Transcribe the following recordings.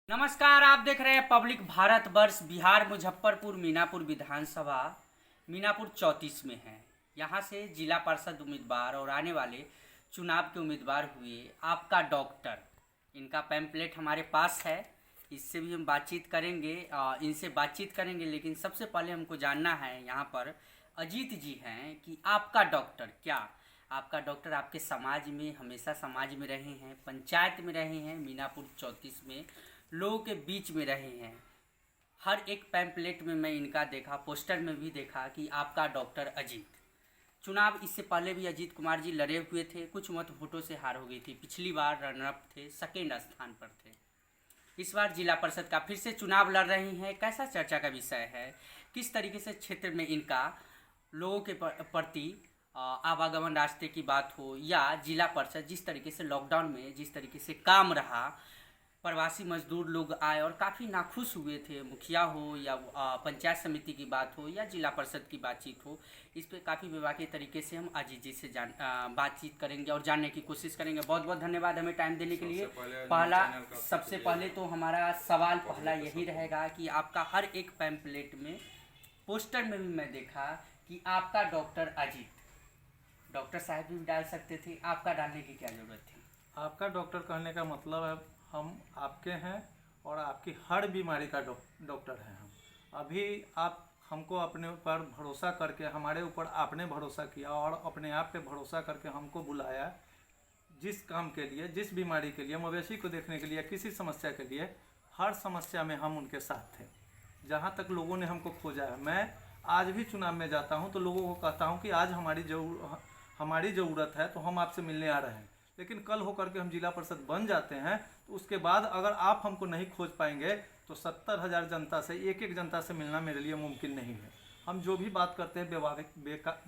नमस्कार, आप देख रहे हैं पब्लिक भारत वर्ष बिहार मुजफ्फरपुर मीनापुर विधानसभा मीनापुर 34 में है। यहाँ से जिला पार्षद उम्मीदवार और आने वाले चुनाव के उम्मीदवार हुए आपका डॉक्टर, इनका पैम्पलेट हमारे पास है। इससे भी हम बातचीत करेंगे, इनसे बातचीत करेंगे। लेकिन सबसे पहले हमको जानना है, यहाँ पर अजीत जी हैं कि आपका डॉक्टर क्या, आपका डॉक्टर आपके समाज में हमेशा समाज में रहे हैं, पंचायत में रहे हैं, मीनापुर 34 में लोगों के बीच में रहे हैं। हर एक पैम्पलेट में मैं इनका देखा, पोस्टर में भी देखा कि आपका डॉक्टर अजीत। चुनाव इससे पहले भी अजीत कुमार जी लड़े हुए थे, कुछ मत वोटों से हार हो गई थी। पिछली बार रनर थे, सेकेंड स्थान पर थे। इस बार जिला परिषद का फिर से चुनाव लड़ रही हैं। कैसा चर्चा का विषय है, किस तरीके से क्षेत्र में इनका लोगों के प्रति आवागमन रास्ते की बात हो, या जिला परिषद जिस तरीके से लॉकडाउन में जिस तरीके से काम रहा, प्रवासी मजदूर लोग आए और काफ़ी नाखुश हुए थे। मुखिया हो या पंचायत समिति की बात हो या जिला परिषद की बातचीत हो, इस पे काफ़ी विभागीय तरीके से हम अजीत जी से बातचीत करेंगे और जानने की कोशिश करेंगे। बहुत बहुत धन्यवाद हमें टाइम देने के लिए। सबसे पहले तो हमारा सवाल पहला यही रहेगा कि आपका हर एक पैम्पलेट में, पोस्टर में भी मैं देखा कि आपका डॉक्टर अजीत, डॉक्टर साहब भी डाल सकते थे, आपका डालने की क्या ज़रूरत थी? आपका डॉक्टर कहने का मतलब है हम आपके हैं और आपकी हर बीमारी का डॉक्टर हैं हम। अभी आप हमको अपने ऊपर भरोसा करके, हमारे ऊपर आपने भरोसा किया और अपने आप पे भरोसा करके हमको बुलाया, जिस काम के लिए, जिस बीमारी के लिए, मवेशी को देखने के लिए, किसी समस्या के लिए, हर समस्या में हम उनके साथ थे। जहाँ तक लोगों ने हमको खोजा है, मैं आज भी चुनाव में जाता हूँ तो लोगों को कहता हूँ कि आज हमारी ज़रूरत है तो हम आपसे मिलने आ रहे हैं। लेकिन कल होकर के हम जिला परिषद बन जाते हैं तो उसके बाद अगर आप हमको नहीं खोज पाएंगे तो 70,000 जनता से, एक एक जनता से मिलना मेरे लिए मुमकिन नहीं है। हम जो भी बात करते हैं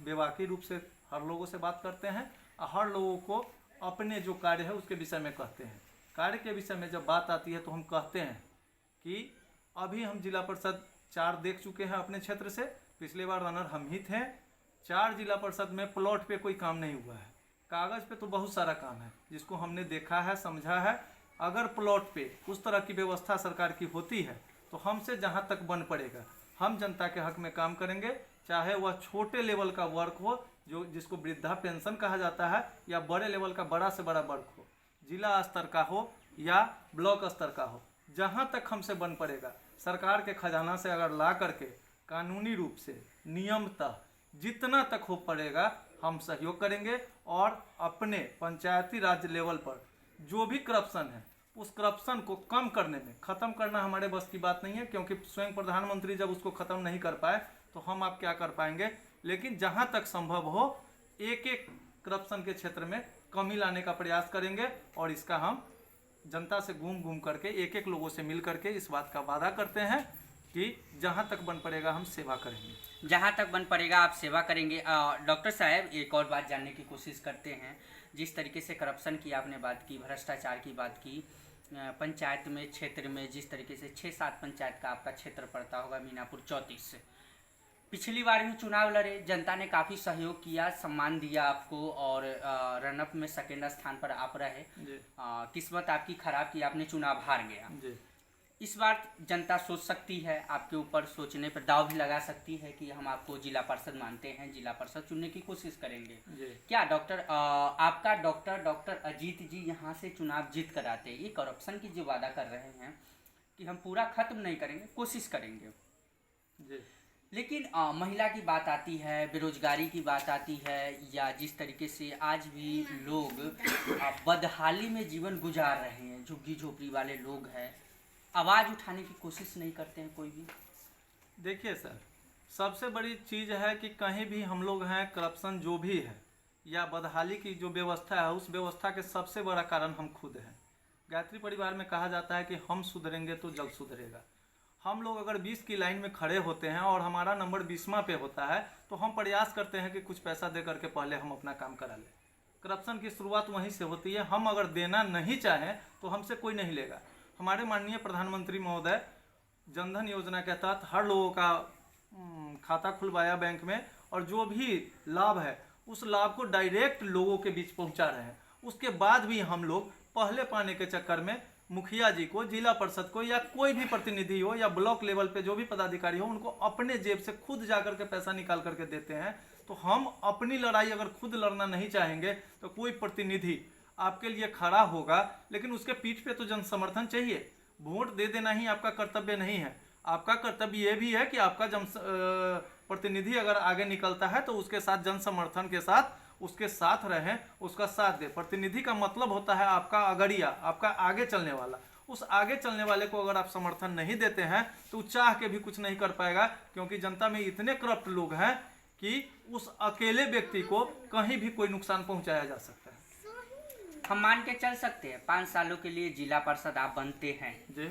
बेबाकी रूप से हर लोगों से बात करते हैं और हर लोगों को अपने जो कार्य है उसके विषय में कहते हैं। कार्य के विषय में जब बात आती है तो हम कहते हैं कि अभी हम जिला परिषद 4 देख चुके हैं अपने क्षेत्र से, पिछले बार रनर हम ही थे। 4 जिला परिषद में प्लॉट पे कोई काम नहीं हुआ है, कागज़ पे तो बहुत सारा काम है जिसको हमने देखा है, समझा है। अगर प्लॉट पे उस तरह की व्यवस्था सरकार की होती है तो हमसे जहाँ तक बन पड़ेगा हम जनता के हक में काम करेंगे, चाहे वह छोटे लेवल का वर्क हो जो जिसको वृद्धा पेंशन कहा जाता है, या बड़े लेवल का बड़ा से बड़ा वर्क हो, जिला स्तर का हो या ब्लॉक स्तर का हो। जहाँ तक हमसे बन पड़ेगा सरकार के खजाना से अगर ला करके कानूनी रूप से नियमतः जितना तक हो पड़ेगा हम सहयोग करेंगे। और अपने पंचायती राज लेवल पर जो भी करप्शन है उस करप्शन को कम करने में, ख़त्म करना हमारे बस की बात नहीं है, क्योंकि स्वयं प्रधानमंत्री जब उसको ख़त्म नहीं कर पाए तो हम आप क्या कर पाएंगे। लेकिन जहाँ तक संभव हो एक एक करप्शन के क्षेत्र में कमी लाने का प्रयास करेंगे और इसका हम जनता से घूम घूम करके, एक एक लोगों से मिल करके इस बात का वादा करते हैं कि जहाँ तक बन पड़ेगा हम सेवा करेंगे। जहाँ तक बन पड़ेगा आप सेवा करेंगे। डॉक्टर साहब, एक और बात जानने की कोशिश करते हैं। जिस तरीके से करप्शन की आपने बात की, भ्रष्टाचार की बात की, पंचायत में, क्षेत्र में जिस तरीके से 6-7 पंचायत का आपका क्षेत्र पड़ता होगा मीनापुर 34 से, पिछली बार भी चुनाव लड़े, जनता ने काफ़ी सहयोग किया, सम्मान दिया आपको और रनअप में सेकेंड स्थान पर आप रहे। किस्मत आपकी खराब की आपने चुनाव हार गया। इस बार जनता सोच सकती है, आपके ऊपर सोचने पर दाव भी लगा सकती है कि हम आपको जिला पार्षद मानते हैं, जिला पार्षद चुनने की कोशिश करेंगे। क्या डॉक्टर, आपका डॉक्टर अजीत जी यहाँ से चुनाव जीत कर आते, ये करप्शन की जो वादा कर रहे हैं कि हम पूरा खत्म नहीं करेंगे, कोशिश करेंगे, लेकिन महिला की बात आती है, बेरोजगारी की बात आती है, या जिस तरीके से आज भी लोग बदहाली में जीवन गुजार रहे हैं, झुग्गी झोपड़ी वाले लोग हैं, आवाज़ उठाने की कोशिश नहीं करते हैं कोई भी। देखिए सर, सबसे बड़ी चीज़ है कि कहीं भी हम लोग हैं, करप्शन जो भी है या बदहाली की जो व्यवस्था है, उस व्यवस्था के सबसे बड़ा कारण हम खुद हैं। गायत्री परिवार में कहा जाता है कि हम सुधरेंगे तो जग सुधरेगा। हम लोग अगर 20 की लाइन में खड़े होते हैं और हमारा नंबर 20वां पे होता है तो हम प्रयास करते हैं कि कुछ पैसा दे करके पहले हम अपना काम करा लें। करप्शन की शुरुआत वहीं से होती है। हम अगर देना नहीं चाहें तो हमसे कोई नहीं लेगा। हमारे माननीय प्रधानमंत्री महोदय जनधन योजना के तहत हर लोगों का खाता खुलवाया बैंक में, और जो भी लाभ है उस लाभ को डायरेक्ट लोगों के बीच पहुंचा रहे हैं। उसके बाद भी हम लोग पहले पाने के चक्कर में मुखिया जी को, जिला परिषद को, या कोई भी प्रतिनिधि हो या ब्लॉक लेवल पे जो भी पदाधिकारी हो, उनको अपने जेब से खुद जाकर के पैसा निकाल करके देते हैं। तो हम अपनी लड़ाई अगर खुद लड़ना नहीं चाहेंगे तो कोई प्रतिनिधि आपके लिए खड़ा होगा, लेकिन उसके पीठ पे तो जन समर्थन चाहिए। वोट दे देना ही आपका कर्तव्य नहीं है। आपका कर्तव्य ये भी है कि आपका प्रतिनिधि अगर आगे निकलता है तो उसके साथ जन समर्थन के साथ उसके साथ रहें, उसका साथ दे। प्रतिनिधि का मतलब होता है आपका अगड़िया, आपका आगे चलने वाला। उस आगे चलने वाले को अगर आप समर्थन नहीं देते हैं तो चाह के भी कुछ नहीं कर पाएगा, क्योंकि जनता में इतने करप्ट लोग हैं कि उस अकेले व्यक्ति को कहीं भी कोई नुकसान पहुंचाया जा सकता है। हम मान के चल सकते हैं 5 सालों के लिए जिला पार्षद आप बनते हैं जी,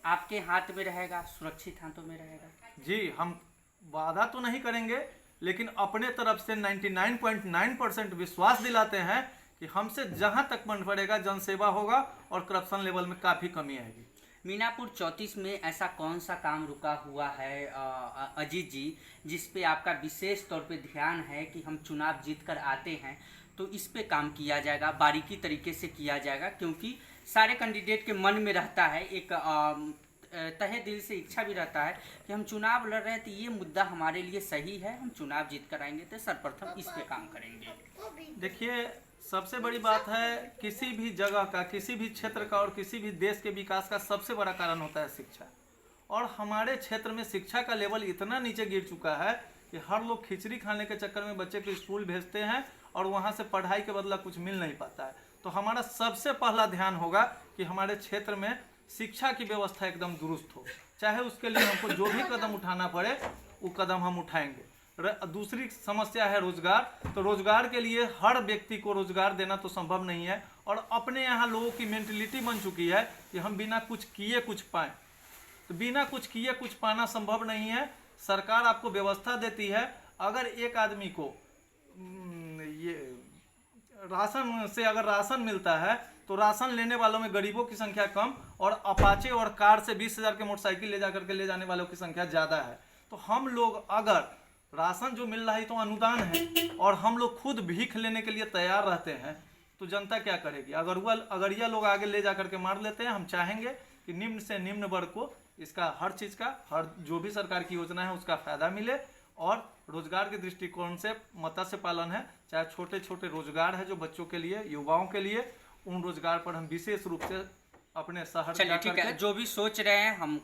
आपके हाथ में रहेगा, सुरक्षित हाथों में रहेगा? जी, हम वादा तो नहीं करेंगे, लेकिन अपने तरफ से 99.9% विश्वास दिलाते हैं कि हमसे जहां तक मन पड़ेगा जनसेवा होगा और करप्शन लेवल में काफ़ी कमी आएगी। मीनापुर 34 में ऐसा कौन सा काम रुका हुआ है अजीत जी, जिस पे आपका विशेष तौर पे ध्यान है कि हम चुनाव जीत कर आते हैं तो इस पे काम किया जाएगा, बारीकी तरीके से किया जाएगा? क्योंकि सारे कैंडिडेट के मन में रहता है, एक तहे दिल से इच्छा भी रहता है कि हम चुनाव लड़ रहे हैं तो ये मुद्दा हमारे लिए सही है, हम चुनाव जीत कर आएंगे तो सर्वप्रथम इस पे काम करेंगे। देखिए, सबसे बड़ी बात है किसी भी जगह का, किसी भी क्षेत्र का और किसी भी देश के विकास का सबसे बड़ा कारण होता है शिक्षा। और हमारे क्षेत्र में शिक्षा का लेवल इतना नीचे गिर चुका है कि हर लोग खिचड़ी खाने के चक्कर में बच्चे को स्कूल भेजते हैं और वहाँ से पढ़ाई के बदला कुछ मिल नहीं पाता है। तो हमारा सबसे पहला ध्यान होगा कि हमारे क्षेत्र में शिक्षा की व्यवस्था एकदम दुरुस्त हो, चाहे उसके लिए हमको जो भी कदम उठाना पड़े वो कदम हम उठाएंगे। दूसरी समस्या है रोजगार। तो रोजगार के लिए हर व्यक्ति को रोजगार देना तो संभव नहीं है, और अपने यहाँ लोगों की मेंटलिटी बन चुकी है कि हम बिना कुछ किए कुछ पाएं। तो बिना कुछ किए कुछ पाना संभव नहीं है। सरकार आपको व्यवस्था देती है, अगर एक आदमी को ये राशन से अगर राशन मिलता है तो राशन लेने वालों में गरीबों की संख्या कम और अपाचे और कार से 20,000 के मोटरसाइकिल ले जाकर के ले जाने वालों की संख्या ज़्यादा है। तो हम लोग अगर राशन जो मिल रहा है तो अनुदान है और हम लोग खुद भीख लेने के लिए तैयार रहते हैं तो जनता क्या करेगी? अगरिया लोग आगे ले जा करके मार लेते हैं। हम चाहेंगे कि निम्न से निम्न वर्ग को इसका हर चीज़ का, हर जो भी सरकार की योजना है उसका फायदा मिले। और रोजगार के दृष्टिकोण से मत्स्य पालन है, चाहे छोटे छोटे रोजगार है जो बच्चों के लिए, युवाओं के लिए, उन रोजगार पर हम विशेष रूप से अपने शहर। चलिए ठीक है, जो भी सोच रहे हैं हम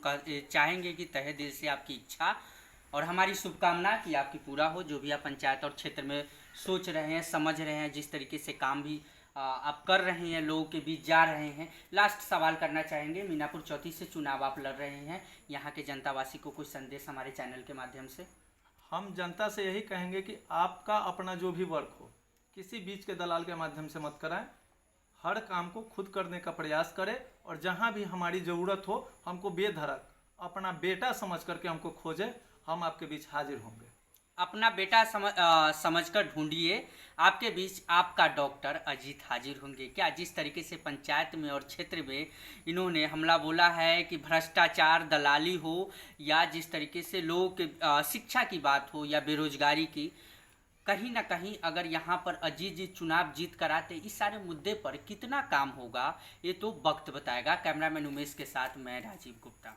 चाहेंगे कि तहे दिल से आपकी इच्छा और हमारी शुभकामना कि आपकी पूरा हो। जो भी आप पंचायत और क्षेत्र में सोच रहे हैं, समझ रहे हैं, जिस तरीके से काम भी आप कर रहे हैं, लोगों के बीच जा रहे हैं। लास्ट सवाल करना चाहेंगे, मीनापुर 34 से चुनाव आप लड़ रहे हैं, यहाँ के जनतावासी को कुछ संदेश हमारे चैनल के माध्यम से? हम जनता से यही कहेंगे कि आपका अपना जो भी वर्क हो, किसी बीच के दलाल के माध्यम से मत कराएं। हर काम को खुद करने का प्रयास करें और जहां भी हमारी ज़रूरत हो हमको बेधड़क अपना बेटा समझ करके हमको खोजें, हम आपके बीच हाजिर होंगे। अपना बेटा समझकर ढूंढिए, आपके बीच आपका डॉक्टर अजीत हाजिर होंगे। क्या जिस तरीके से पंचायत में और क्षेत्र में इन्होंने हमला बोला है कि भ्रष्टाचार, दलाली हो या जिस तरीके से लोगों के शिक्षा की बात हो या बेरोजगारी की, कहीं ना कहीं अगर यहाँ पर अजीत जी चुनाव जीत कर आते इस सारे मुद्दे पर कितना काम होगा ये तो वक्त बताएगा। कैमरामैन उमेश के साथ मैं राजीव गुप्ता।